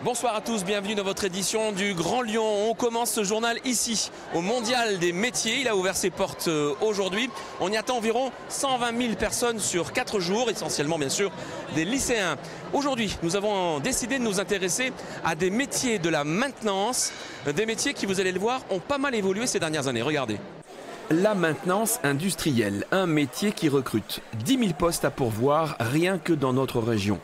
Bonsoir à tous, bienvenue dans votre édition du Grand Lyon. On commence ce journal ici, au Mondial des métiers. Il a ouvert ses portes aujourd'hui. On y attend environ 120 000 personnes sur 4 jours, essentiellement bien sûr des lycéens. Aujourd'hui, nous avons décidé de nous intéresser à des métiers de la maintenance, des métiers qui, vous allez le voir, ont pas mal évolué ces dernières années. Regardez. La maintenance industrielle, un métier qui recrute 10 000 postes à pourvoir rien que dans notre région.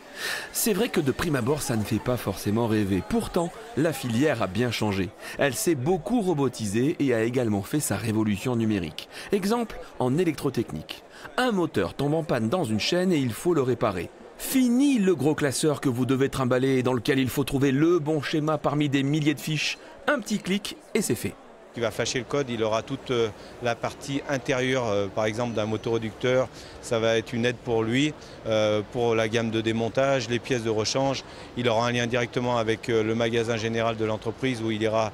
C'est vrai que de prime abord, ça ne fait pas forcément rêver. Pourtant, la filière a bien changé. Elle s'est beaucoup robotisée et a également fait sa révolution numérique. Exemple, en électrotechnique. Un moteur tombe en panne dans une chaîne et il faut le réparer. Fini le gros classeur que vous devez trimballer dans lequel il faut trouver le bon schéma parmi des milliers de fiches. Un petit clic et c'est fait. Il va flasher le code, il aura toute la partie intérieure, par exemple d'un motoréducteur. Ça va être une aide pour lui, pour la gamme de démontage, les pièces de rechange. Il aura un lien directement avec le magasin général de l'entreprise où il ira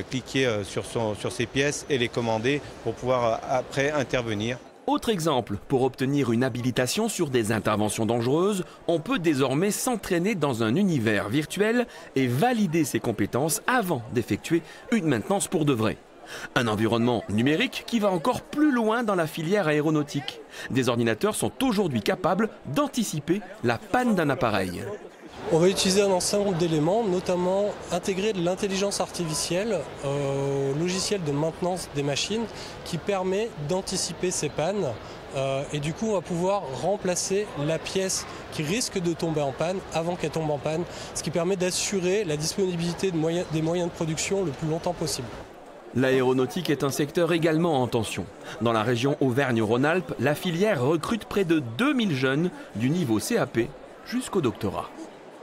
cliquer sur ses pièces et les commander pour pouvoir après intervenir. Autre exemple, pour obtenir une habilitation sur des interventions dangereuses, on peut désormais s'entraîner dans un univers virtuel et valider ses compétences avant d'effectuer une maintenance pour de vrai. Un environnement numérique qui va encore plus loin dans la filière aéronautique. Des ordinateurs sont aujourd'hui capables d'anticiper la panne d'un appareil. On va utiliser un ensemble d'éléments, notamment intégrer de l'intelligence artificielle au logiciel de maintenance des machines qui permet d'anticiper ces pannes et du coup on va pouvoir remplacer la pièce qui risque de tomber en panne avant qu'elle tombe en panne, ce qui permet d'assurer la disponibilité des moyens de production le plus longtemps possible. L'aéronautique est un secteur également en tension. Dans la région Auvergne-Rhône-Alpes, la filière recrute près de 2000 jeunes du niveau CAP jusqu'au doctorat.